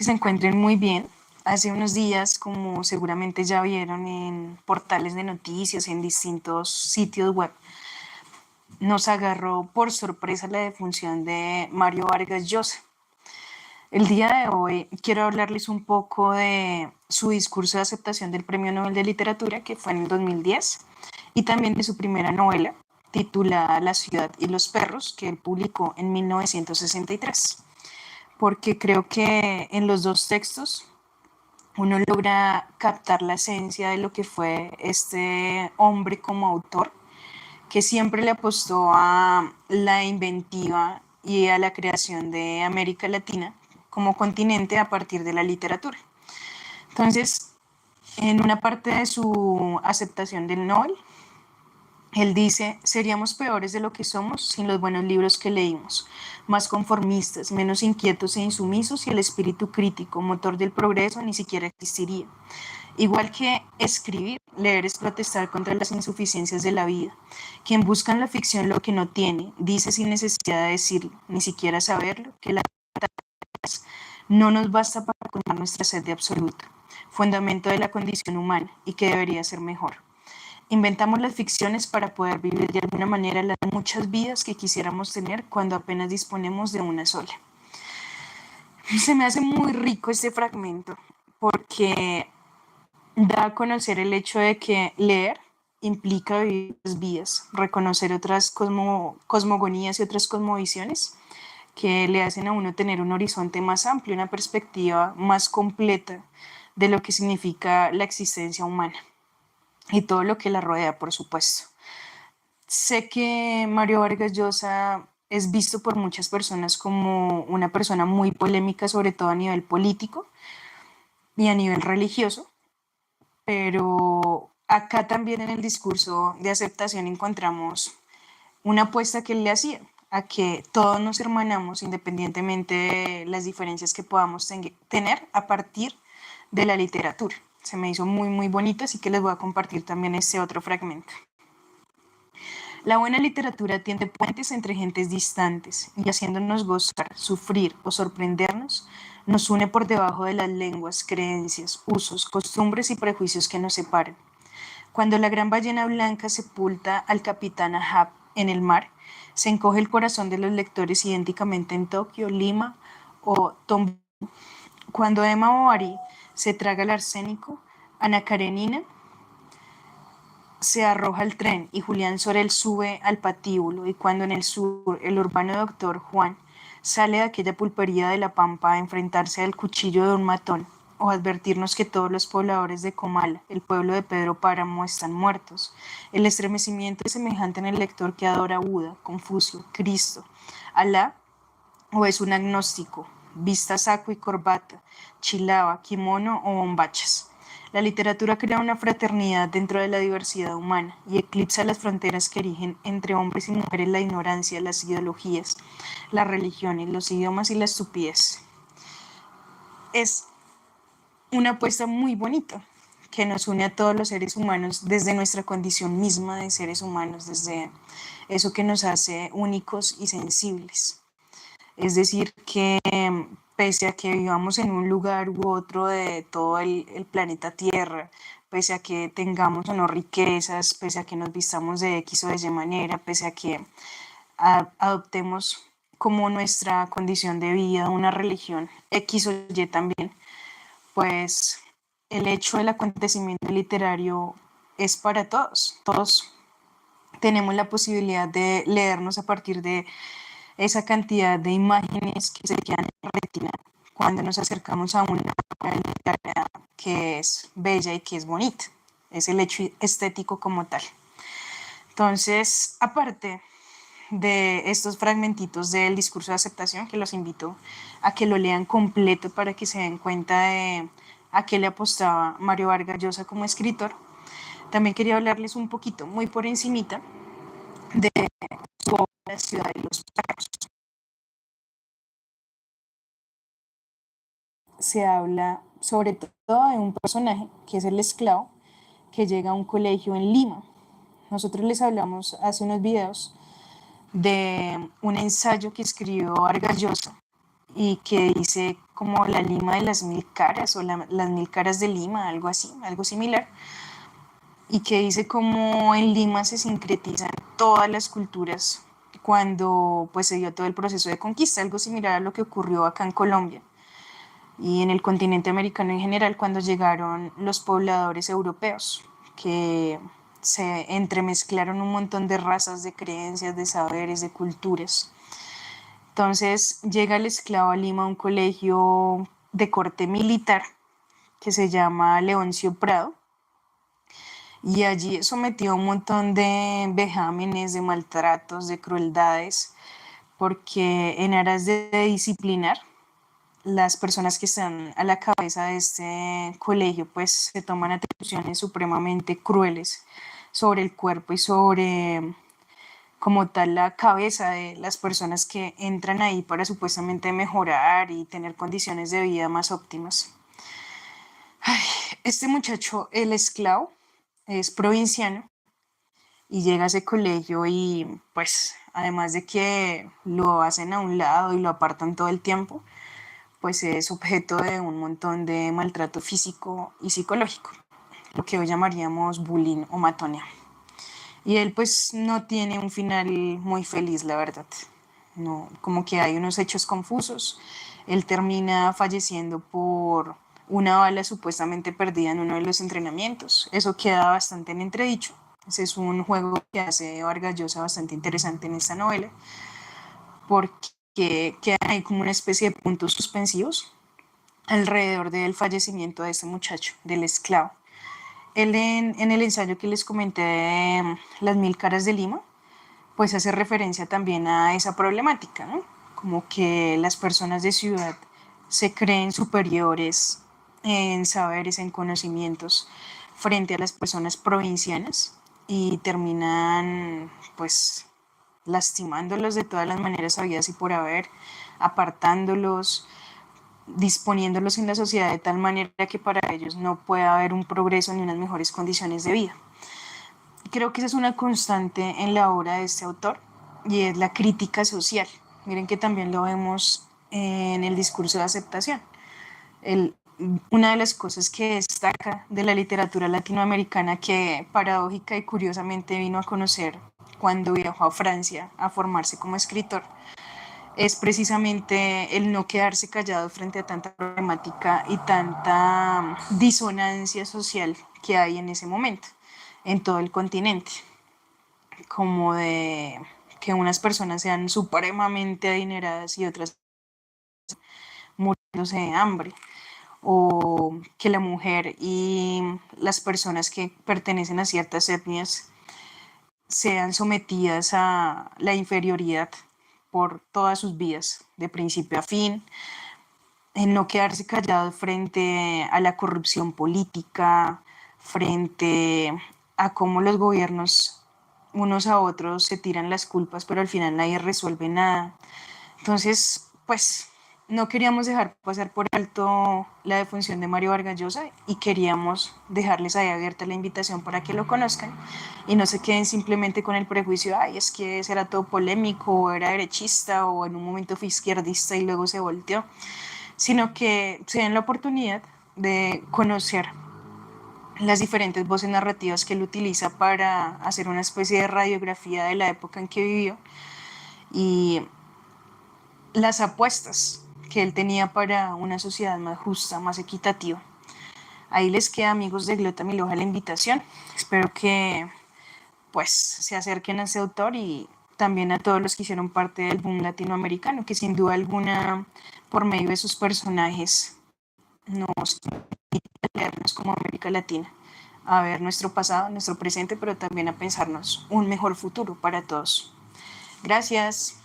que se encuentren muy bien. Hace unos días, como seguramente ya vieron en portales de noticias, en distintos sitios web, nos agarró por sorpresa la defunción de Mario Vargas Llosa. El día de hoy quiero hablarles un poco de su discurso de aceptación del Premio Nobel de Literatura, que fue en el 2010, y también de su primera novela, titulada La ciudad y los perros, que él publicó en 1963, porque creo que en los dos textos uno logra captar la esencia de lo que fue este hombre como autor, que siempre le apostó a la inventiva y a la creación de América Latina como continente a partir de la literatura. Entonces, en una parte de su aceptación del Nobel, él dice: seríamos peores de lo que somos sin los buenos libros que leímos, más conformistas, menos inquietos e insumisos, y el espíritu crítico, motor del progreso, ni siquiera existiría. Igual que escribir, leer es protestar contra las insuficiencias de la vida. Quien busca en la ficción lo que no tiene, dice sin necesidad de decirlo, ni siquiera saberlo, que la no nos basta para colmar nuestra sed de absoluto, fundamento de la condición humana y que debería ser mejor. Inventamos las ficciones para poder vivir de alguna manera las muchas vidas que quisiéramos tener cuando apenas disponemos de una sola. Se me hace muy rico este fragmento porque da a conocer el hecho de que leer implica vivir las vidas, reconocer otras cosmogonías y otras cosmovisiones que le hacen a uno tener un horizonte más amplio, una perspectiva más completa de lo que significa la existencia humana y todo lo que la rodea, por supuesto. Sé que Mario Vargas Llosa es visto por muchas personas como una persona muy polémica, sobre todo a nivel político y a nivel religioso, pero acá también en el discurso de aceptación encontramos una apuesta que él le hacía a que todos nos hermanamos independientemente de las diferencias que podamos tener a partir de la literatura. Se me hizo muy, muy bonito, así que les voy a compartir también este otro fragmento. La buena literatura tiende puentes entre gentes distantes y, haciéndonos gozar, sufrir o sorprendernos, nos une por debajo de las lenguas, creencias, usos, costumbres y prejuicios que nos separan. Cuando la gran ballena blanca sepulta al capitán Ahab en el mar, se encoge el corazón de los lectores idénticamente en Tokio, Lima o Tombuctú. Cuando Emma Bovary se traga el arsénico, Ana Karenina se arroja al tren y Julián Sorel sube al patíbulo, y cuando en el sur el urbano doctor Juan sale de aquella pulpería de la Pampa a enfrentarse al cuchillo de un matón o advertirnos que todos los pobladores de Comala, el pueblo de Pedro Páramo, están muertos, el estremecimiento es semejante en el lector que adora a Buda, Confucio, Cristo, Alá, o es un agnóstico, vista saco y corbata, chilaba, kimono o bombachas. La literatura crea una fraternidad dentro de la diversidad humana y eclipsa las fronteras que erigen entre hombres y mujeres la ignorancia, las ideologías, las religiones, los idiomas y la estupidez. Es una apuesta muy bonita que nos une a todos los seres humanos desde nuestra condición misma de seres humanos, desde eso que nos hace únicos y sensibles. Es decir, que pese a que vivamos en un lugar u otro de todo el planeta Tierra, pese a que tengamos o no riquezas, pese a que nos vistamos de X o de Y manera, pese a que adoptemos como nuestra condición de vida una religión X o Y también, pues el hecho del acontecimiento literario es para todos. Todos tenemos la posibilidad de leernos a partir de esa cantidad de imágenes que se quedan en la retina cuando nos acercamos a una obra literaria que es bella y que es bonita. Es el hecho estético como tal. Entonces, aparte de estos fragmentitos del discurso de aceptación, que los invito a que lo lean completo para que se den cuenta de a qué le apostaba Mario Vargas Llosa como escritor, también quería hablarles un poquito, muy por encimita, de su obra La ciudad y los perros. Se habla sobre todo de un personaje que es el esclavo que llega a un colegio en Lima. Nosotros les hablamos hace unos videos de un ensayo que escribió Vargas Llosa y que dice como la Lima de las Mil Caras o las Mil Caras de Lima, algo así, algo similar, y que dice cómo en Lima se sincretizan todas las culturas cuando pues se dio todo el proceso de conquista, algo similar a lo que ocurrió acá en Colombia y en el continente americano en general cuando llegaron los pobladores europeos, que se entremezclaron un montón de razas, de creencias, de saberes, de culturas. Entonces llega el esclavo a Lima a un colegio de corte militar que se llama Leoncio Prado y allí sometió a un montón de vejámenes, de maltratos, de crueldades, porque en aras de disciplinar, las personas que están a la cabeza de este colegio pues se toman atribuciones supremamente crueles sobre el cuerpo y sobre como tal la cabeza de las personas que entran ahí para supuestamente mejorar y tener condiciones de vida más óptimas. Ay, este muchacho, el esclavo, es provinciano y llega a ese colegio y pues además de que lo hacen a un lado y lo apartan todo el tiempo, pues es objeto de un montón de maltrato físico y psicológico, lo que hoy llamaríamos bullying o matoneo. Y él pues no tiene un final muy feliz, la verdad. No, como que hay unos hechos confusos. Él termina falleciendo por una bala supuestamente perdida en uno de los entrenamientos. Eso queda bastante en entredicho. Ese es un juego que hace Vargas Llosa bastante interesante en esta novela, porque quedan ahí como una especie de puntos suspensivos alrededor del fallecimiento de este muchacho, del esclavo. Él en el ensayo que les comenté de Las Mil Caras de Lima, pues hace referencia también a esa problemática, ¿no? Como que las personas de ciudad se creen superiores en saberes, en conocimientos, frente a las personas provincianas y terminan pues lastimándolos de todas las maneras habidas y por haber, apartándolos, disponiéndolos en la sociedad de tal manera que para ellos no pueda haber un progreso ni unas mejores condiciones de vida. Creo que esa es una constante en la obra de este autor y es la crítica social. Miren que también lo vemos en el discurso de aceptación. El, una de las cosas que destaca de la literatura latinoamericana que paradójica y curiosamente vino a conocer cuando viajó a Francia a formarse como escritor es precisamente el no quedarse callado frente a tanta problemática y tanta disonancia social que hay en ese momento en todo el continente, como de que unas personas sean supremamente adineradas y otras muriéndose de hambre, o que la mujer y las personas que pertenecen a ciertas etnias sean sometidas a la inferioridad por todas sus vidas, de principio a fin, en no quedarse callado frente a la corrupción política, frente a cómo los gobiernos unos a otros se tiran las culpas, pero al final nadie resuelve nada. Entonces, pues no queríamos dejar pasar por alto la defunción de Mario Vargas Llosa y queríamos dejarles ahí abierta la invitación para que lo conozcan y no se queden simplemente con el prejuicio, ay, es que será todo polémico, o era derechista, o en un momento fue izquierdista y luego se volteó, sino que se den la oportunidad de conocer las diferentes voces narrativas que él utiliza para hacer una especie de radiografía de la época en que vivió y las apuestas que él tenía para una sociedad más justa, más equitativa. Ahí les queda, amigos de Glota Miloja, la invitación. Espero que pues se acerquen a ese autor y también a todos los que hicieron parte del boom latinoamericano, que sin duda alguna, por medio de sus personajes, nos leernos como América Latina, a ver nuestro pasado, nuestro presente, pero también a pensarnos un mejor futuro para todos. Gracias.